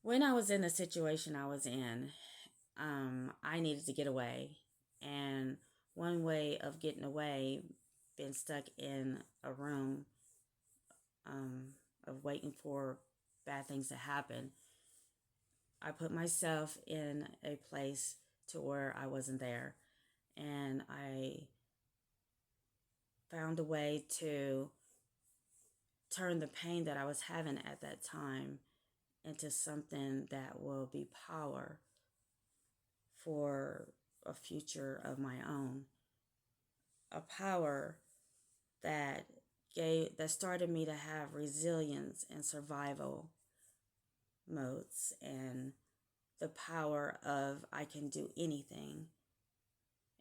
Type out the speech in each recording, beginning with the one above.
When I was in the situation I was in, I needed to get away. And one way of getting away, being stuck in a room um, of waiting for bad things to happen, I put myself in a place to where I wasn't there. And I found a way to turn the pain that I was having at that time into something that will be power for a future of my own. A power that that started me to have resilience and survival modes, and the power of I can do anything,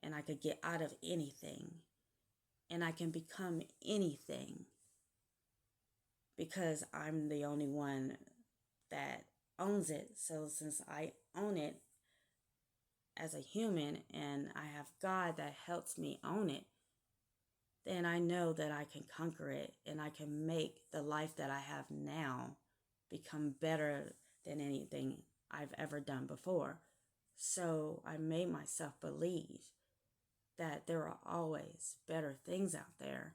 and I could get out of anything, and I can become anything because I'm the only one that owns it. So since I own it as a human and I have God that helps me own it, then I know that I can conquer it and I can make the life that I have now become better than anything I've ever done before. So I made myself believe that there are always better things out there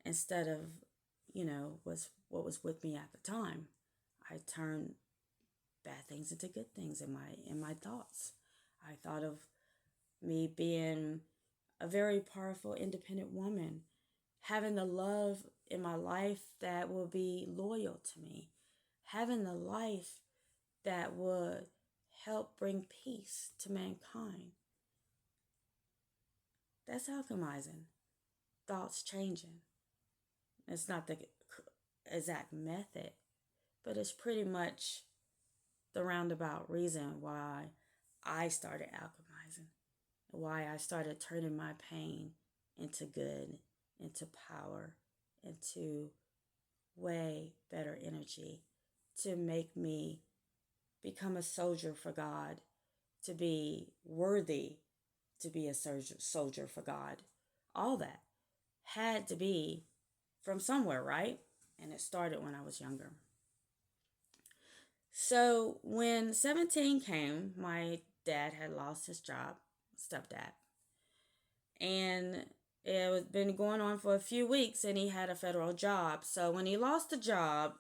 instead of, what was with me at the time. I turned bad things into good things in my thoughts. I thought of me being a very powerful, independent woman, having the love in my life that will be loyal to me, having the life that would help bring peace to mankind. That's alchemizing, thoughts changing. It's not the exact method, but it's pretty much the roundabout reason why I started alchemizing, why I started turning my pain into good, into power, into way better energy, to make me become a soldier for God, to be worthy to be a soldier for God. All that had to be from somewhere, right? And it started when I was younger. So when 17 came, my dad had lost his job, stepdad. And it was been going on for a few weeks and he had a federal job. So when he lost the job,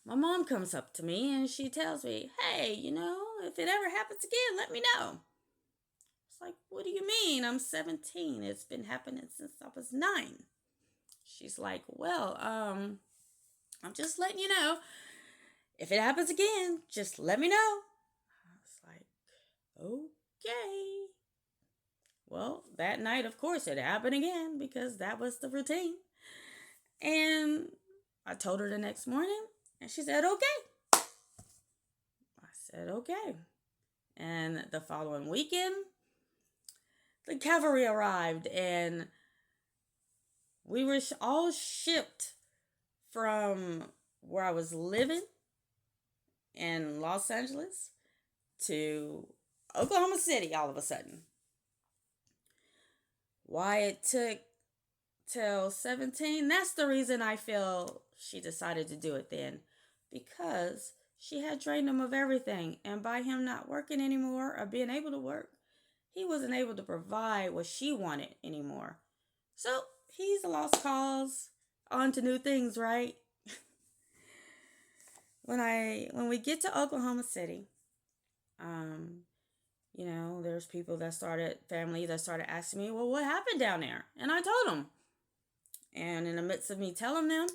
my mom comes up to me and she tells me, "Hey, if it ever happens again, let me know." It's like, "What do you mean? I'm 17. It's been happening since I was 9." She's like, "Well, I'm just letting you know. If it happens again, just let me know." I was like, "Okay." Well, that night, of course, it happened again because that was the routine. And I told her the next morning, and she said, "Okay." I said, "Okay." And the following weekend, the cavalry arrived, and we were all shipped from where I was living in Los Angeles to Oklahoma City all of a sudden. Why it took till 17, that's the reason I feel she decided to do it then. Because she had drained him of everything. And by him not working anymore or being able to work, he wasn't able to provide what she wanted anymore. So he's a lost cause. On to new things, right? When we get to Oklahoma City, there's family that started asking me, "Well, what happened down there?" And I told them. And in the midst of me telling them,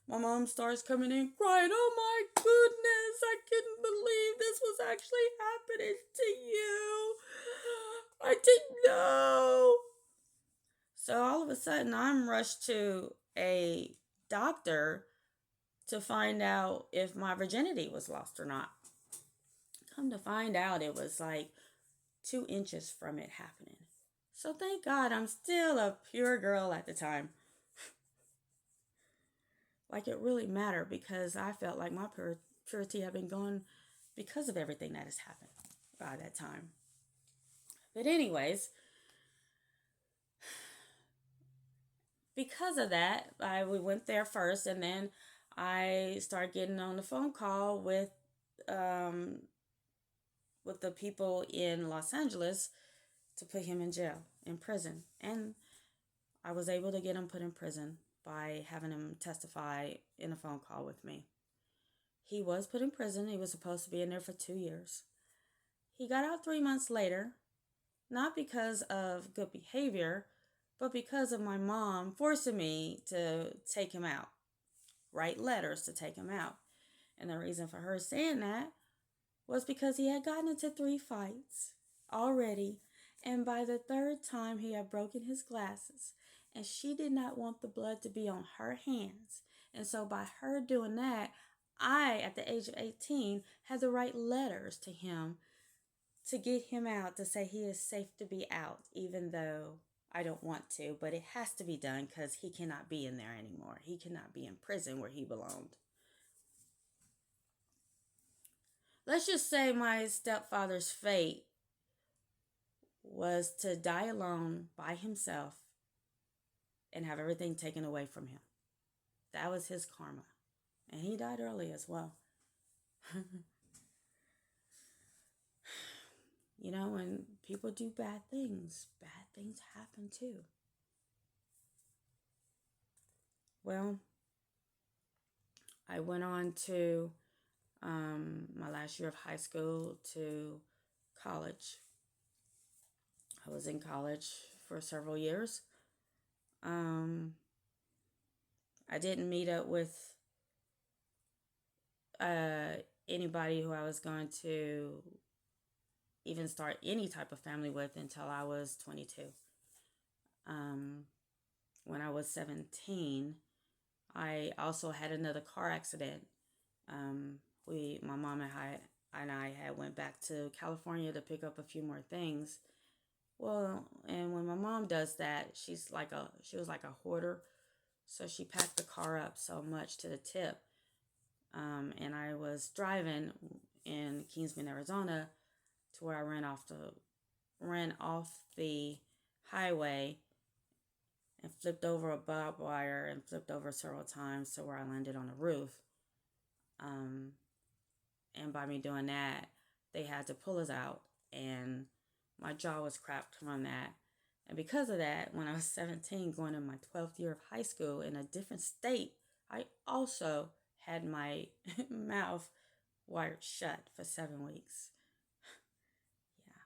my mom starts coming in crying, "Oh my goodness, I couldn't believe this was actually happening to you. I didn't know." So all of a sudden, I'm rushed to a doctor to find out if my virginity was lost or not. Come to find out, it was like 2 inches from it happening. So thank God I'm still a pure girl at the time. Like it really mattered because I felt like my purity had been gone because of everything that has happened by that time. But anyways, because of that, we went there first, and then I started getting on the phone call um, with the people in Los Angeles to put him in jail, in prison. And I was able to get him put in prison by having him testify in a phone call with me. He was put in prison. He was supposed to be in there for 2 years. He got out 3 months later, not because of good behavior, but because of my mom forcing me to take him out, write letters to take him out. And the reason for her saying that was because he had gotten into 3 fights already, and by the third time he had broken his glasses, and she did not want the blood to be on her hands. And so by her doing that, I, at the age of 18, had to write letters to him to get him out, to say he is safe to be out, even though I don't want to, but it has to be done because he cannot be in there anymore. He cannot be in prison where he belonged. Let's just say my stepfather's fate was to die alone by himself and have everything taken away from him. That was his karma. And he died early as well. You know, when people do bad things happen too. Well, I went on to my last year of high school to college. I was in college for several years. I didn't meet up with anybody who I was going to even start any type of family with until I was 22. When I was 17, I also had another car accident. My mom and I had went back to California to pick up a few more things. Well, and when my mom does that, she was like a hoarder. So she packed the car up so much to the tip. And I was driving in Kingsman, Arizona, to where I ran off the highway and flipped over a barbed wire and flipped over several times to where I landed on a roof. And by me doing that, they had to pull us out, and my jaw was cracked from that. And because of that, when I was 17, going in my 12th year of high school in a different state, I also had my mouth wired shut for 7 weeks. Yeah.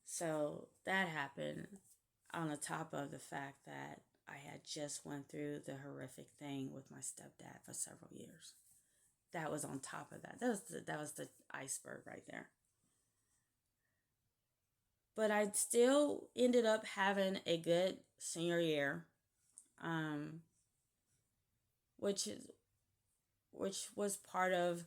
So that happened on the top of the fact that I had just went through the horrific thing with my stepdad for several years. That was on top of that. That was the iceberg right there. But I still ended up having a good senior year, which was part of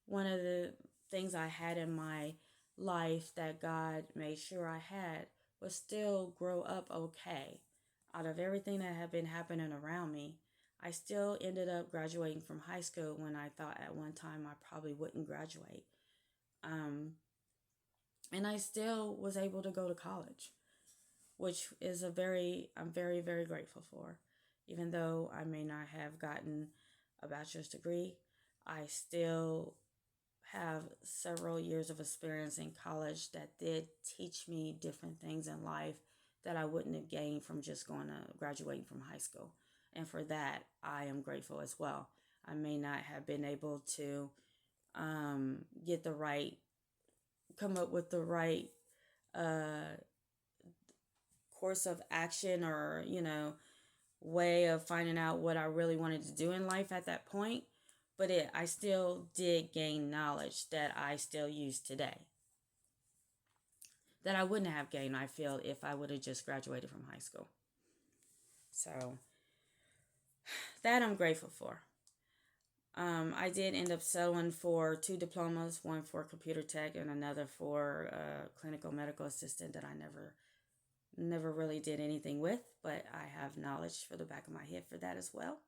one of the things I had in my life that God made sure I had, was still grow up okay. Out of everything that had been happening around me, I still ended up graduating from high school when I thought at one time I probably wouldn't graduate. And I still was able to go to college, which is I'm very, very grateful for. Even though I may not have gotten a bachelor's degree, I still have several years of experience in college that did teach me different things in life that I wouldn't have gained from just graduating from high school. And for that, I am grateful as well. I may not have been able to come up with the right course of action, or, way of finding out what I really wanted to do in life at that point. But I still did gain knowledge that I still use today, that I wouldn't have gained, I feel, if I would have just graduated from high school. So that I'm grateful for. I did end up settling for 2 diplomas, one for computer tech and another for clinical medical assistant, that I never really did anything with, but I have knowledge for the back of my head for that as well.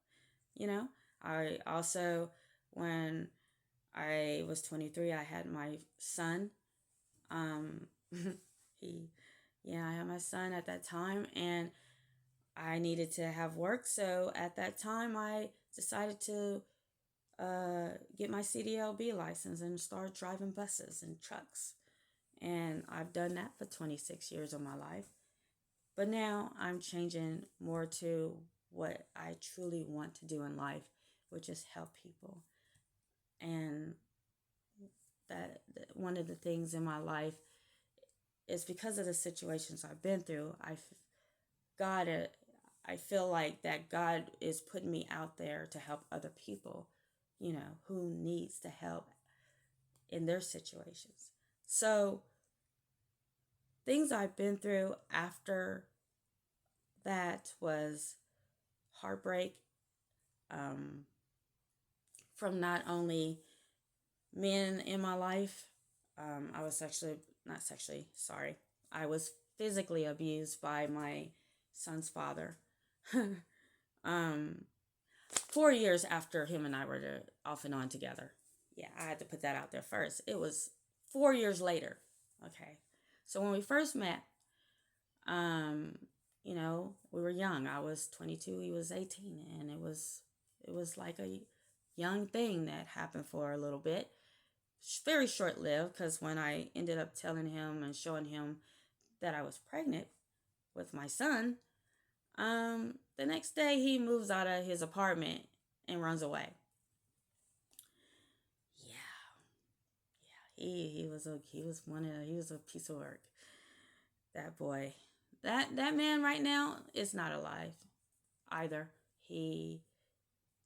I also, when I was 23, I had my son. I had my son at that time, and I needed to have work. So at that time, I decided to get my CDLB license and start driving buses and trucks. And I've done that for 26 years of my life. But now I'm changing more to what I truly want to do in life, which is help people. And that one of the things in my life is because of the situations I've been through. I feel like that God is putting me out there to help other people, who needs the help in their situations. So things I've been through after that was heartbreak, from not only men in my life. I was I was physically abused by my son's father. 4 years after him and I were off and on together. Yeah, I had to put that out there first. It was 4 years later. Okay. So when we first met, we were young. I was 22, he was 18, and it was like a young thing that happened for a little bit. Very short-lived, because when I ended up telling him and showing him that I was pregnant with my son, the next day he moves out of his apartment and runs away. He was a piece of work. That boy, that man right now is not alive either. He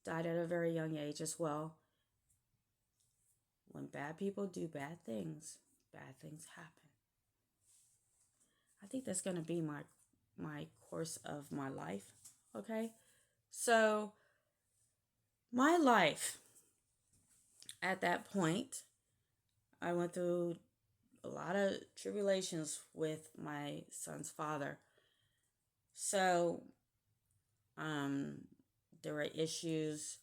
died at a very young age as well. When bad people do bad things happen. I think that's going to be my course of my life. Okay? So, my life at that point, I went through a lot of tribulations with my son's father. So, there were issues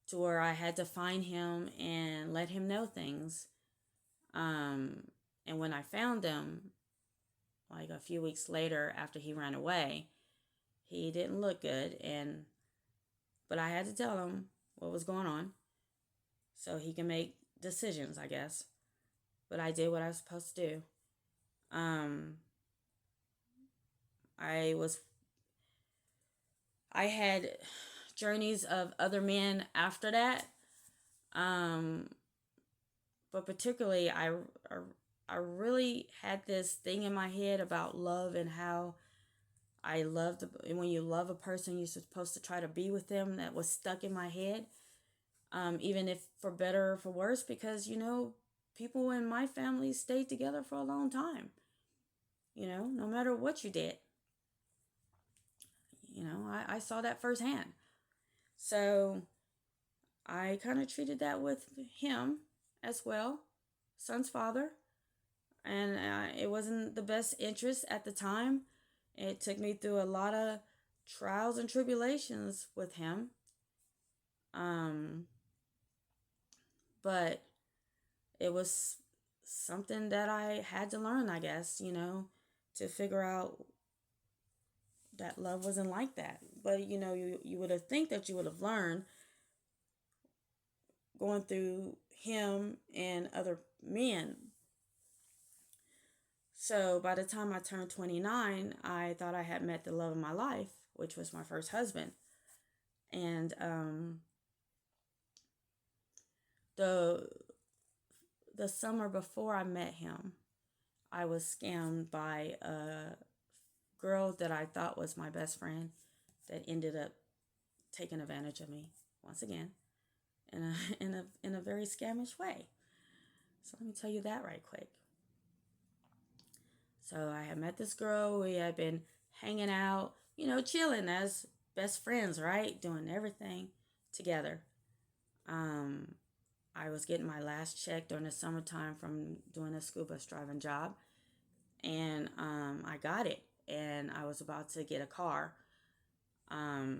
to where I had to find him and let him know things. And when I found him, like a few weeks later after he ran away, he didn't look good, but I had to tell him what was going on so he can make decisions, I guess. But I did what I was supposed to do. I had journeys of other men after that. But particularly I really had this thing in my head about love and how I loved, when you love a person, you're supposed to try to be with them. That was stuck in my head, even if for better or for worse, because, people in my family stayed together for a long time, no matter what you did. I saw that firsthand. So I kind of treated that with him as well, son's father. And it wasn't the best interest at the time. It took me through a lot of trials and tribulations with him. But it was something that I had to learn, I guess, to figure out that love wasn't like that. But, you would have think that you would have learned going through him and other men. So by the time I turned 29, I thought I had met the love of my life, which was my first husband. And the summer before I met him, I was scammed by a girl that I thought was my best friend that ended up taking advantage of me once again in a very scamish way. So let me tell you that right quick. So I had met this girl. We had been hanging out, chilling as best friends, right? Doing everything together. I was getting my last check during the summertime from doing a school bus driving job. And I got it. And I was about to get a car. But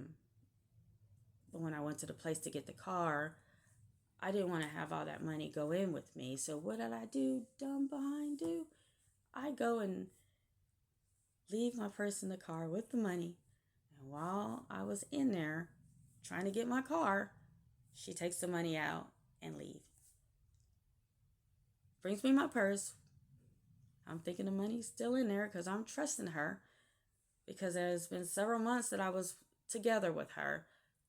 when I went to the place to get the car, I didn't want to have all that money go in with me. So what did I do? Dumb behind do? I go and leave my purse in the car with the money And while I was in there trying to get my car, she takes the money out and leaves. Brings me my purse. I'm thinking the money's still in there because I'm trusting her, because there's been several months that I was together with her.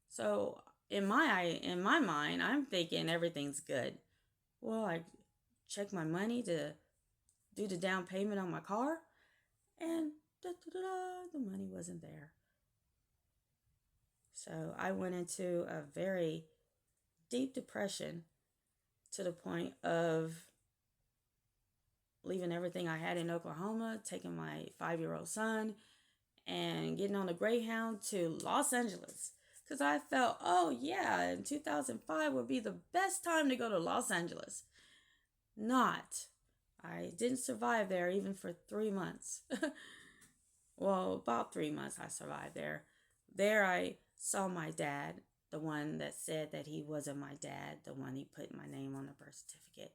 So in my mind, I'm thinking everything's good. Well, I checked my money to do the down payment on my car, and the money wasn't there. So I went into a very deep depression, to the point of leaving everything I had in Oklahoma, taking my 5-year-old son, and getting on a Greyhound to Los Angeles. Because I felt, oh yeah, in 2005 would be the best time to go to Los Angeles. Not. I didn't survive there even for 3 months. Well, about 3 months I survived there. There I saw my dad, the one that said that he wasn't my dad, the one he put my name on the birth certificate.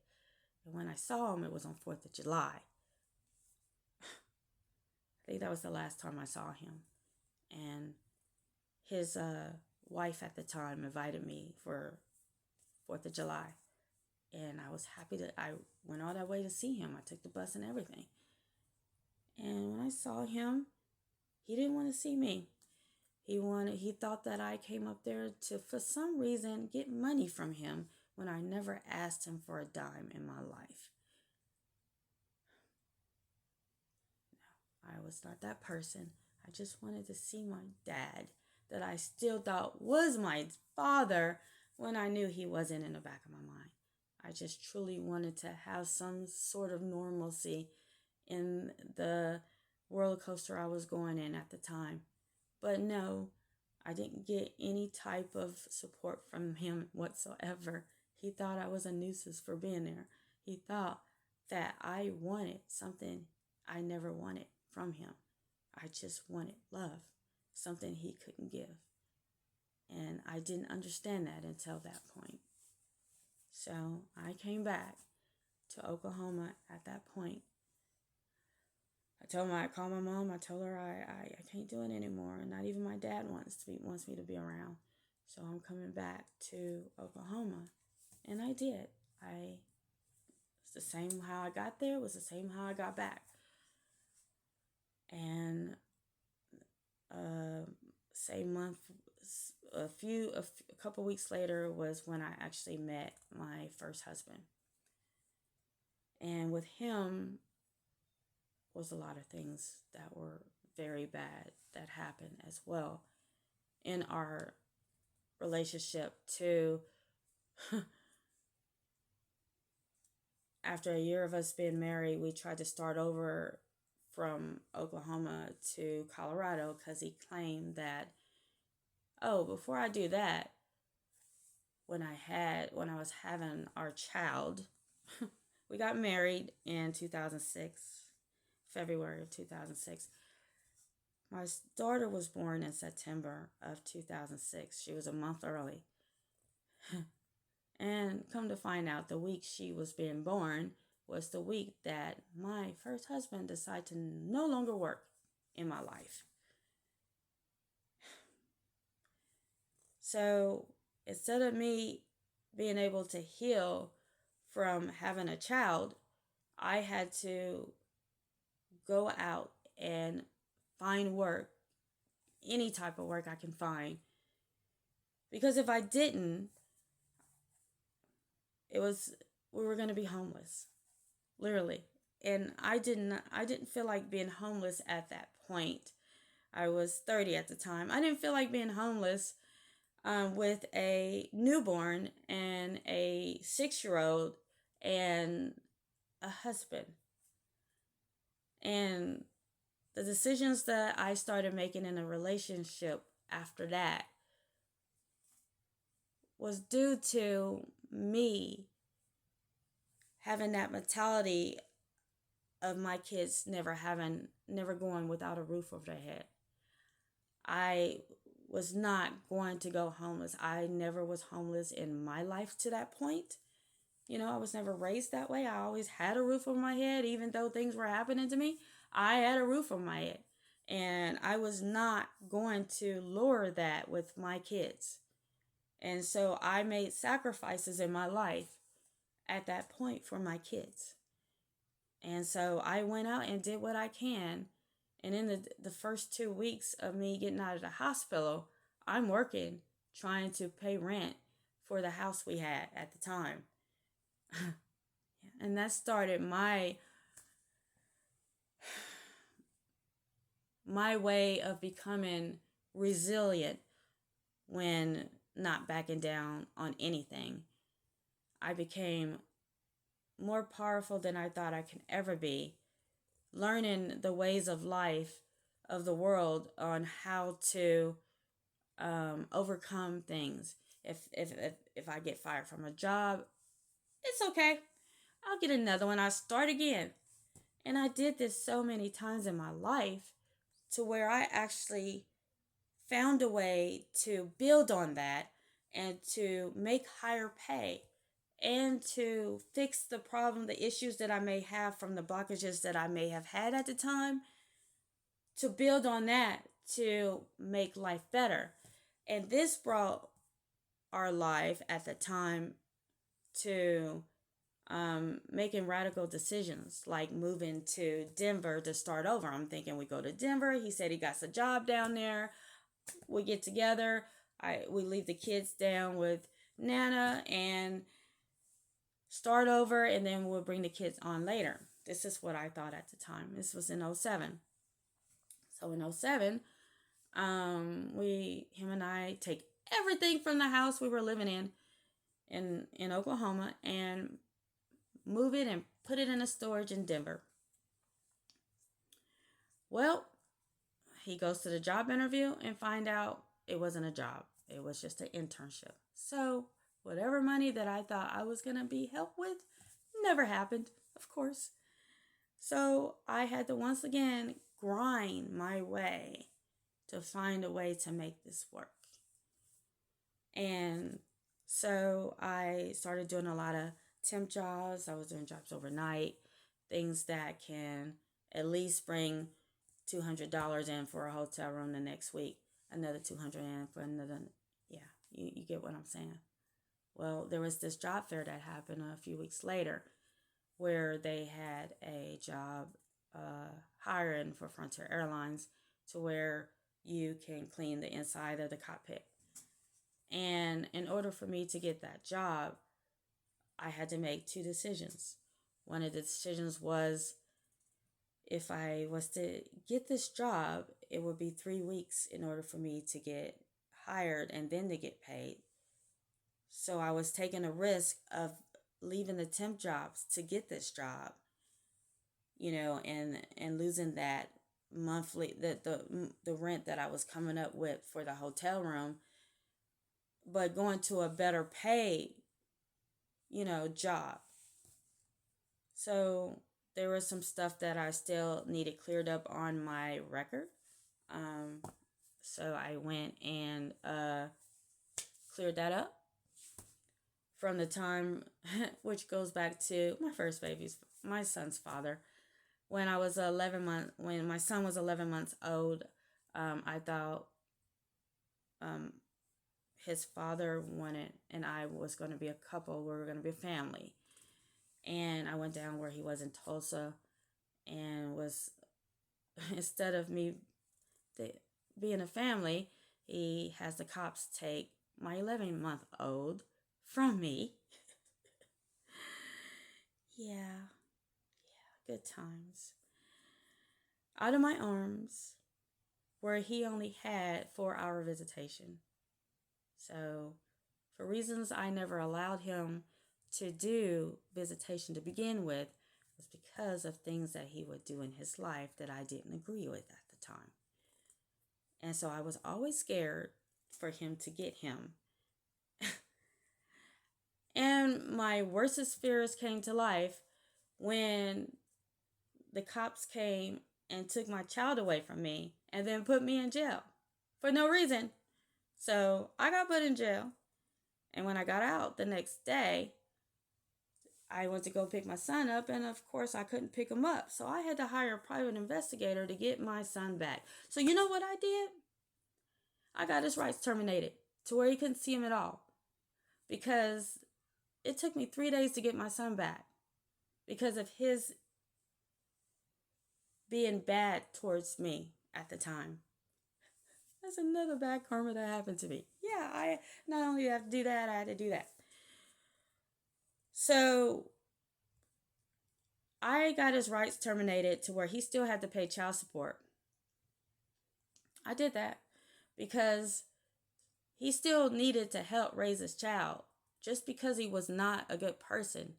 And when I saw him, it was on 4th of July. I think that was the last time I saw him. And his wife at the time invited me for 4th of July. And I was happy that I went all that way to see him. I took the bus and everything. And when I saw him, he didn't want to see me. He thought that I came up there to, for some reason, get money from him when I never asked him for a dime in my life. No, I was not that person. I just wanted to see my dad, that I still thought was my father, when I knew he wasn't, in the back of my mind. I just truly wanted to have some sort of normalcy in the roller coaster I was going in at the time. But no, I didn't get any type of support from him whatsoever. He thought I was a nuisance for being there. He thought that I wanted something I never wanted from him. I just wanted love, something he couldn't give. And I didn't understand that until that point. So I came back to Oklahoma at that point. I called my mom. I told her I can't do it anymore. And not even my dad wants me to be around. So I'm coming back to Oklahoma. And I did. It's the same how I got there, was the same how I got back. And same month, a couple weeks later was when I actually met my first husband. And with him was a lot of things that were very bad that happened as well in our relationship too. After a year of us being married, we tried to start over from Oklahoma to Colorado, because he claimed that, oh, before I do that, when I was having our child, we got married in 2006, February of 2006. My daughter was born in September of 2006. She was a month early. And come to find out, the week she was being born was the week that my first husband decided to no longer work in my life. So instead of me being able to heal from having a child, I had to go out and find work, any type of work I can find. Because if I didn't, we were going to be homeless, literally. And I didn't feel like being homeless at that point. I was 30 at the time. I didn't feel like being homeless with a newborn and a 6-year-old and a husband. And the decisions that I started making in a relationship after that was due to me having that mentality of my kids never going without a roof over their head. I was not going to go homeless. I never was homeless in my life to that point. I was never raised that way. I always had a roof over my head. Even though things were happening to me, I had a roof over my head. And I was not going to lure that with my kids. And so I made sacrifices in my life at that point for my kids. And so I went out and did what I can. And in the first 2 weeks of me getting out of the hospital, I'm working, trying to pay rent for the house we had at the time. And that started my way of becoming resilient when not backing down on anything. I became more powerful than I thought I could ever be, learning the ways of life of the world on how to overcome things. If I get fired from a job, it's okay. I'll get another one. I'll start again. And I did this so many times in my life to where I actually found a way to build on that and to make higher pay and to fix the problem, the issues that I may have from the blockages that I may have had at the time, to build on that to make life better. And this brought our life at the time to making radical decisions, like moving to Denver to start over. I'm thinking we go to Denver. He said he got a job down there. We get together. We leave the kids down with Nana and start over, and then we'll bring the kids on later. This is what I thought at the time. This was in 07. So in 07, him and I take everything from the house we were living in Oklahoma and move it and put it in a storage in Denver. Well, he goes to the job interview and find out it wasn't a job. It was just an internship. So whatever money that I thought I was going to be helped with never happened, of course. So I had to once again grind my way to find a way to make this work. And so I started doing a lot of temp jobs. I was doing jobs overnight, things that can at least bring $200 in for a hotel room the next week, another $200 in for another. Yeah, you get what I'm saying. Well, there was this job fair that happened a few weeks later where they had a job hiring for Frontier Airlines to where you can clean the inside of the cockpit. And in order for me to get that job, I had to make two decisions. One of the decisions was if I was to get this job, it would be 3 weeks in order for me to get hired and then to get paid. So I was taking a risk of leaving the temp jobs to get this job, and losing that monthly, the rent that I was coming up with for the hotel room, but going to a better paid, job. So there was some stuff that I still needed cleared up on my record. So I went and cleared that up from the time, which goes back to my son's father. When my son was 11 months old, I thought his father wanted, and I was going to be a couple. We were going to be a family. And I went down where he was in Tulsa and was, instead of me being a family, he has the cops take my 11-month-old from me. Yeah, good times. Out of my arms, where he only had 4-hour visitation. So, for reasons I never allowed him to do visitation to begin with, was because of things that he would do in his life that I didn't agree with at the time. And so I was always scared for him to get him. And my worstest fears came to life when the cops came and took my child away from me and then put me in jail for no reason. So I got put in jail. And when I got out the next day, I went to go pick my son up, and of course, I couldn't pick him up. So I had to hire a private investigator to get my son back. So you know what I did? I got his rights terminated to where he couldn't see him at all, because it took me 3 days to get my son back because of his being bad towards me at the time. That's another bad karma that happened to me. Yeah, I not only have to do that, I had to do that. So I got his rights terminated to where he still had to pay child support. I did that because he still needed to help raise his child. Just because he was not a good person,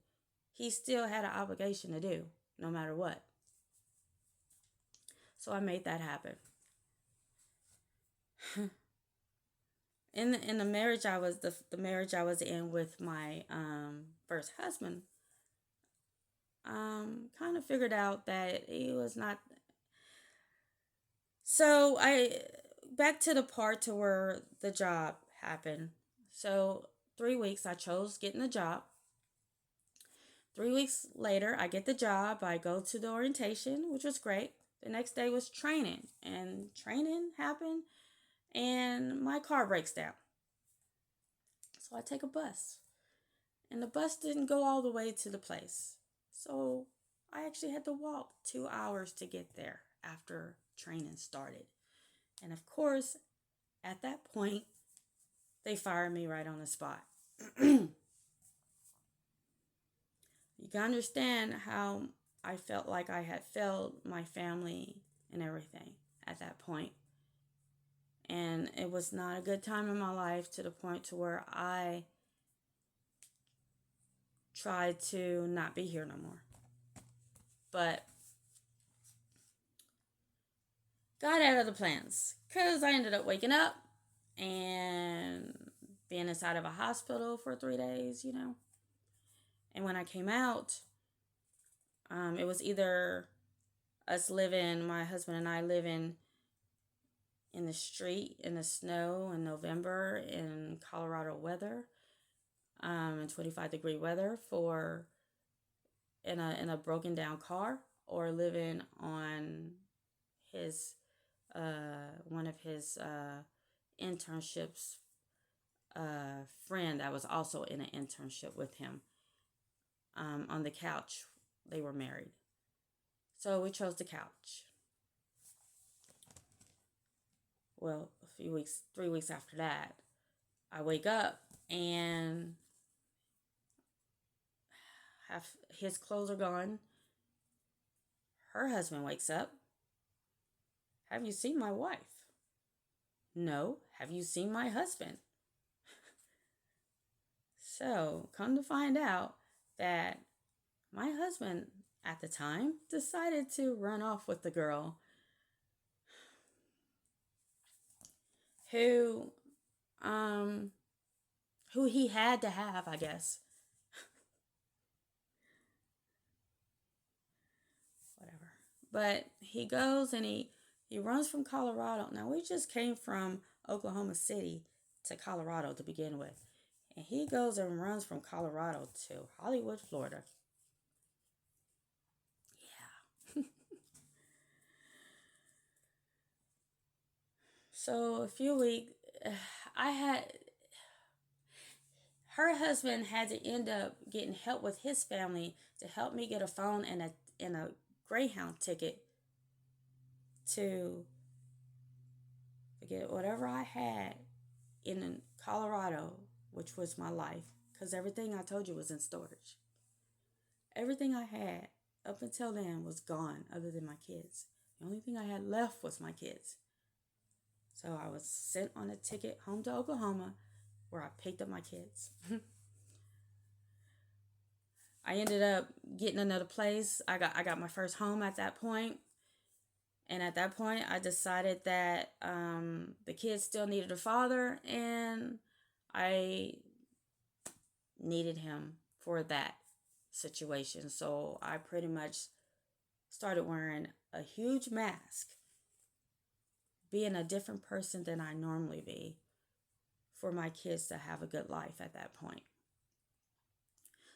he still had an obligation to do, no matter what. So I made that happen. In the marriage I was the marriage I was in with my first husband, kind of figured out that he was not. So I back to the part to where the job happened. So 3 weeks I chose getting the job. 3 weeks later I get the job. I go to the orientation, which was great. The next day was training, and training happened, and my car breaks down. So I take a bus, and the bus didn't go all the way to the place. So I actually had to walk 2 hours to get there after training started. And of course, at that point, they fired me right on the spot. You can understand how I felt like I had failed my family and everything at that point. And it was not a good time in my life, to the point to where I tried to not be here no more. But God had other plans, because I ended up waking up and being inside of a hospital for 3 days, And when I came out, it was either us living, my husband and I living in the street in the snow in November in Colorado weather, in 25-degree weather, in a broken down car, or living on his one of his internships friend that was also in an internship with him, on the couch. They were married, so we chose the couch. Well, 3 weeks after that, I wake up and his clothes are gone. Her husband wakes up. Have you seen my wife? No. Have you seen my husband? So, come to find out that my husband at the time decided to run off with the girl who he had to have, I guess. Whatever. But he goes and he runs from Colorado. Now, we just came from Oklahoma City to Colorado to begin with. And he goes and runs from Colorado to Hollywood, Florida. Yeah. So a few weeks, her husband had to end up getting help with his family to help me get a phone and a Greyhound ticket to get whatever I had in Colorado, which was my life, because everything I told you was in storage. Everything I had up until then was gone, other than my kids. The only thing I had left was my kids. So I was sent on a ticket home to Oklahoma, where I picked up my kids. I ended up getting another place. I got my first home at that point. And at that point, I decided that the kids still needed a father, and I needed him for that situation. So I pretty much started wearing a huge mask, being a different person than I normally be, for my kids to have a good life at that point.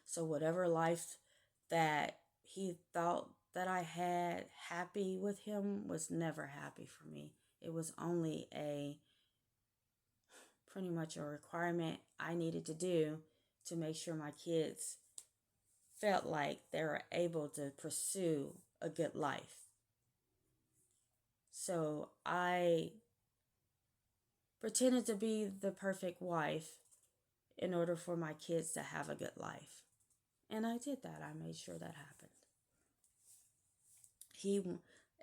So whatever life that he thought that I had happy with him was never happy for me. It was only a pretty much a requirement I needed to do to make sure my kids felt like they were able to pursue a good life. So I pretended to be the perfect wife in order for my kids to have a good life. And I did that. I made sure that happened.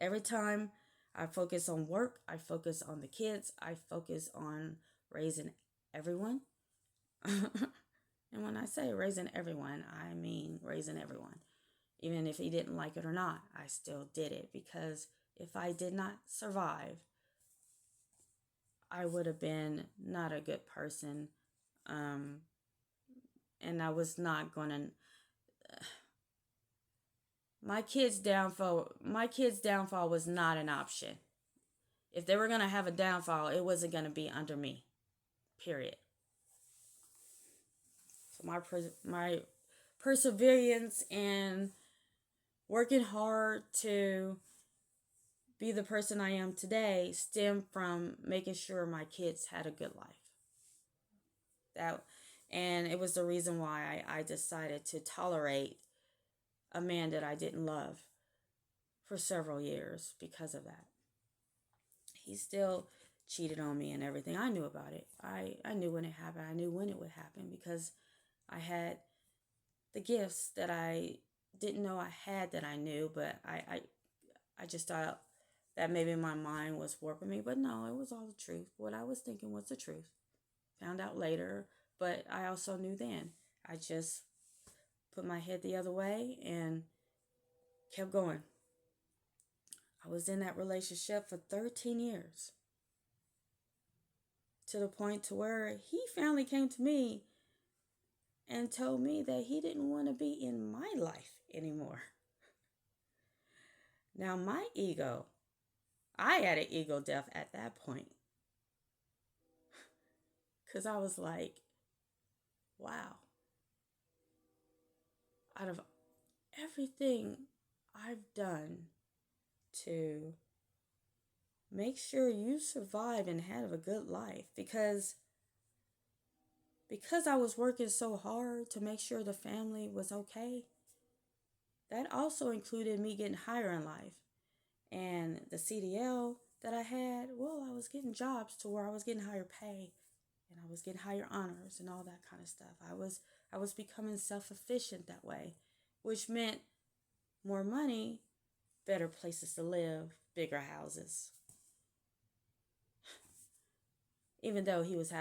Every time I focus on work, I focus on the kids, I focus on raising everyone. And when I say raising everyone, I mean raising everyone. Even if he didn't like it or not, I still did it, because if I did not survive, I would have been not a good person. And I was not going to my kids' downfall was not an option. If they were going to have a downfall, it wasn't going to be under me. Period. So my perseverance and working hard to be the person I am today stemmed from making sure my kids had a good life. And it was the reason why I decided to tolerate a man that I didn't love for several years because of that. He still cheated on me and everything. I knew about it. I knew when it happened. I knew when it would happen, because I had the gifts that I didn't know I had that I knew, but I just thought that maybe my mind was warping me. But no, it was all the truth. What I was thinking was the truth. Found out later, but I also knew then. I just put my head the other way and kept going. I was in that relationship for 13 years. To the point to where he finally came to me and told me that he didn't want to be in my life anymore. Now my ego, I had an ego death at that point. Because I was like, wow. Out of everything I've done to make sure you survive and have a good life, because I was working so hard to make sure the family was okay, that also included me getting higher in life. And the CDL that I had, well, I was getting jobs to where I was getting higher pay, and I was getting higher honors and all that kind of stuff. I was becoming self-sufficient that way, which meant more money, better places to live, bigger houses. Even though he was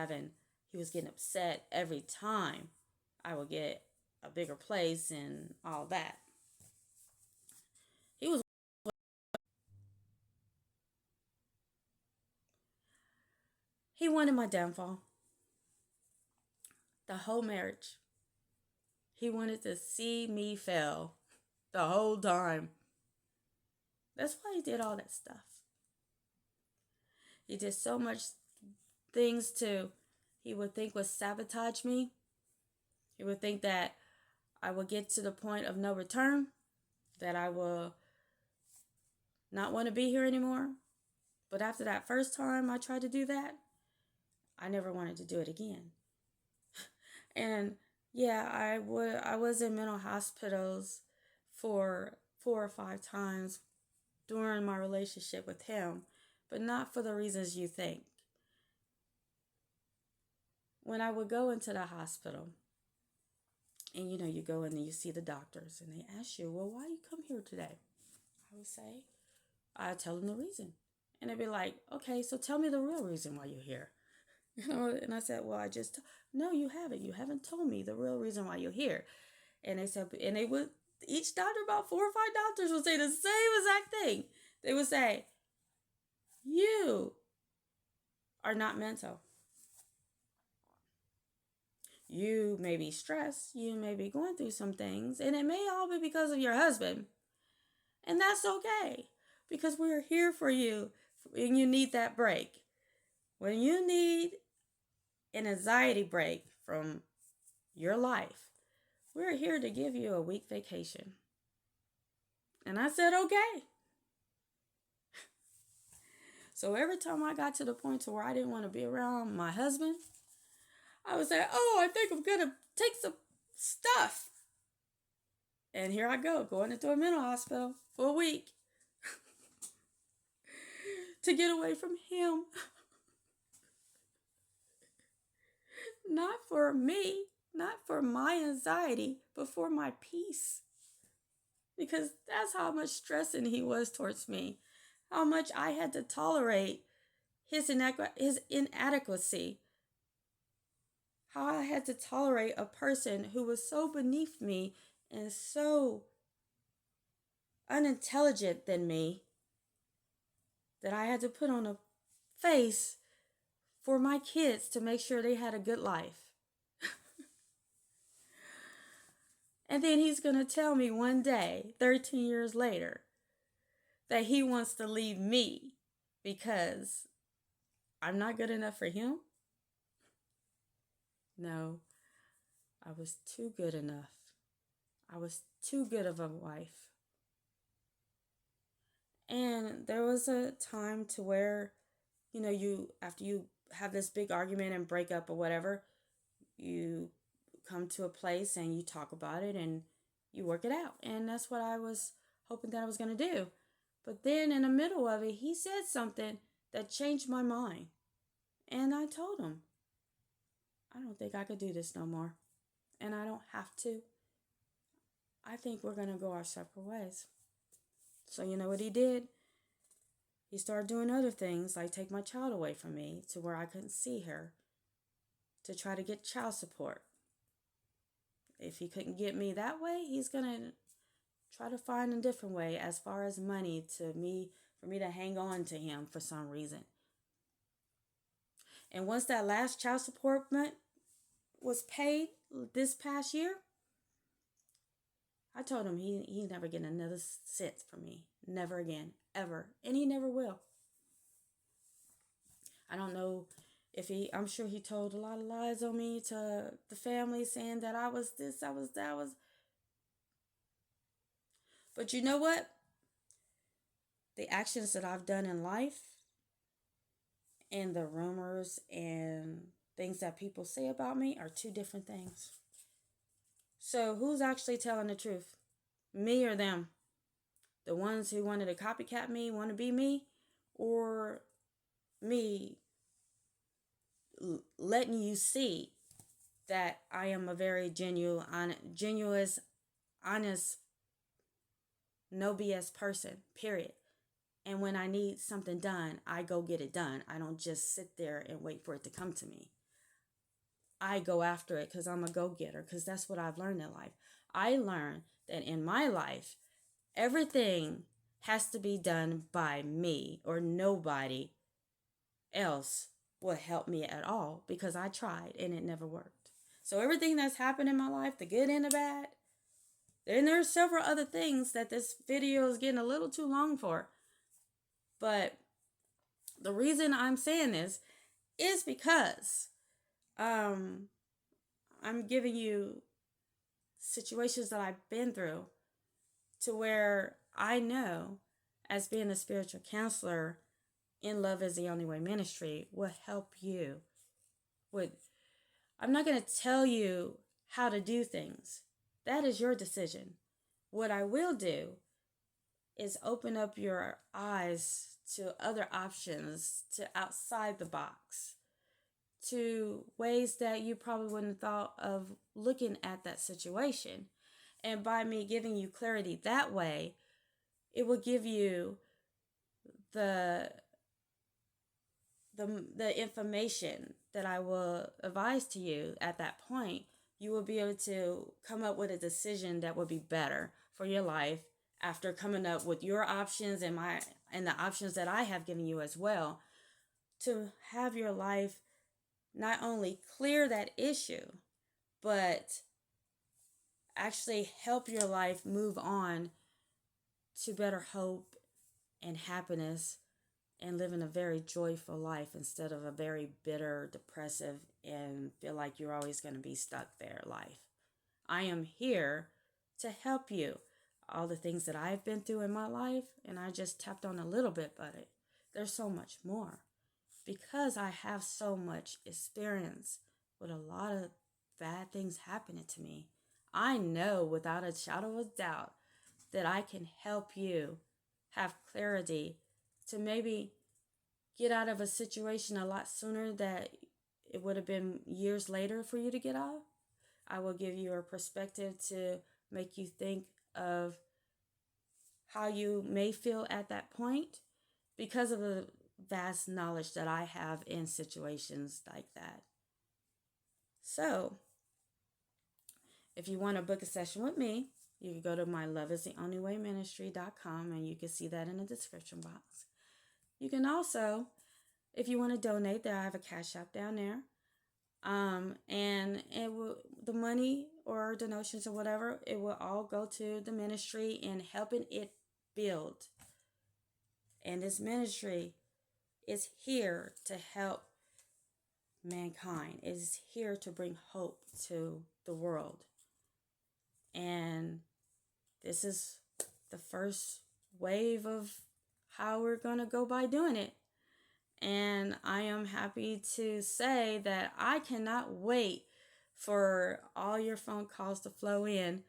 getting upset every time I would get a bigger place and all that. He wanted my downfall. The whole marriage. He wanted to see me fail the whole time. That's why he did all that stuff. He did so much things he would think would sabotage me. He would think that I would get to the point of no return, that I will not want to be here anymore. But after that first time I tried to do that, I never wanted to do it again. And yeah, I was in mental hospitals for 4 or 5 times during my relationship with him, but not for the reasons you think. When I would go into the hospital, and you go in and you see the doctors, and they ask you, well, why you come here today? I tell them the reason. And they'd be like, okay, so tell me the real reason why you're here. And I said, well, no, you haven't. You haven't told me the real reason why you're here. And they said, and they would, each doctor, about 4 or 5 doctors would say the same exact thing. They would say, you are not mental. You may be stressed. You may be going through some things. And it may all be because of your husband. And that's okay. Because we're here for you when you need that break. When you need an anxiety break from your life, We're here to give you a week vacation. And I said, okay. So every time I got to the point to where I didn't want to be around my husband, I would say, oh, I think I'm going to take some stuff. And here I go, going into a mental hospital for a week to get away from him. Not for me, not for my anxiety, but for my peace. Because that's how much stressing he was towards me. How much I had to tolerate his inadequacy. How I had to tolerate a person who was so beneath me and so unintelligent than me that I had to put on a face for my kids to make sure they had a good life. And then he's going to tell me one day, 13 years later, that he wants to leave me because I'm not good enough for him? No, I was too good enough. I was too good of a wife. And there was a time to where, after you have this big argument and break up or whatever, you come to a place and you talk about it and you work it out. And that's what I was hoping that I was going to do. But then in the middle of it, he said something that changed my mind. And I told him, I don't think I could do this no more. And I don't have to. I think we're going to go our separate ways. So you know what he did? He started doing other things, like take my child away from me to where I couldn't see her, to try to get child support. If he couldn't get me that way, he's going to try to find a different way as far as money for me to hang on to him for some reason. And once that last child support month was paid this past year, I told him he's never getting another cent from me. Never again. Ever. And he never will. I don't know if I'm sure he told a lot of lies on me to the family, saying that I was this, I was that, But you know what? The actions that I've done in life and the rumors and things that people say about me are two different things. So who's actually telling the truth? Me or them? The ones who wanted to copycat me, want to be me, or me letting you see that I am a very genuine, honest, no BS person, period. And when I need something done, I go get it done. I don't just sit there and wait for it to come to me. I go after it because I'm a go-getter, because that's what I've learned in life. I learned that in my life, everything has to be done by me, or nobody else will help me at all, because I tried and it never worked. So everything that's happened in my life, the good and the bad, and there's several other things that this video is getting a little too long for. But the reason I'm saying this is because I'm giving you situations that I've been through to where I know, as being a spiritual counselor in Love is the Only Way ministry, will help you. I'm not going to tell you how to do things. That is your decision. What I will do is open up your eyes to other options, to outside the box, to ways that you probably wouldn't have thought of looking at that situation. And by me giving you clarity that way, it will give you the information that I will advise to you at that point. You will be able to come up with a decision that will be better for your life after coming up with your options and the options that I have given you as well, to have your life not only clear that issue, but actually help your life move on to better hope and happiness, and living a very joyful life instead of a very bitter, depressive, and feel like you're always going to be stuck there life. I am here to help you. All the things that I've been through in my life, and I just tapped on a little bit, but there's so much more. Because I have so much experience with a lot of bad things happening to me, I know without a shadow of doubt that I can help you have clarity to maybe get out of a situation a lot sooner that it would have been years later for you to get out. I will give you a perspective to make you think of how you may feel at that point because of the vast knowledge that I have in situations like that. So, if you want to book a session with me, you can go to my loveistheonlywayministry.com and you can see that in the description box. You can also, if you want to donate, there I have a Cash App down there. And it will, the money or donations or whatever, it will all go to the ministry and helping it build. And this ministry is here to help mankind. It is here to bring hope to the world. And this is the first wave of how we're going to go by doing it. And I am happy to say that I cannot wait for all your phone calls to flow in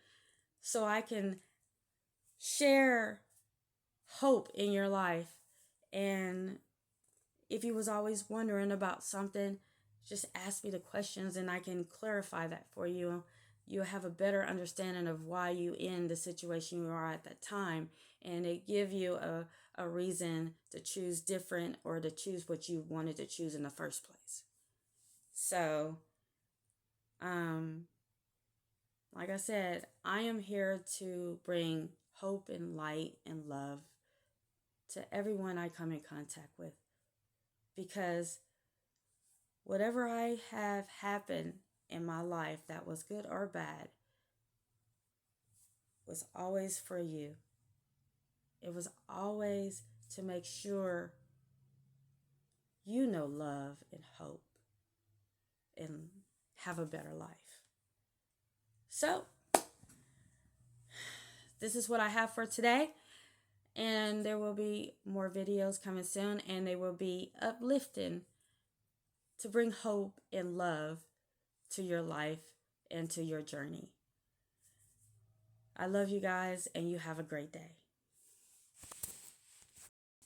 so I can share hope in your life. And if you was always wondering about something, just ask me the questions and I can clarify that for you. You'll have a better understanding of why you in the situation you are at that time. And it give you a reason to choose different or to choose what you wanted to choose in the first place. So, like I said, I am here to bring hope and light and love to everyone I come in contact with. Because whatever I have happened in my life that was good or bad was always for you. It was always to make sure you know love and hope and have a better life. So, this is what I have for today. And there will be more videos coming soon, and they will be uplifting to bring hope and love to your life and to your journey. I love you guys, and you have a great day.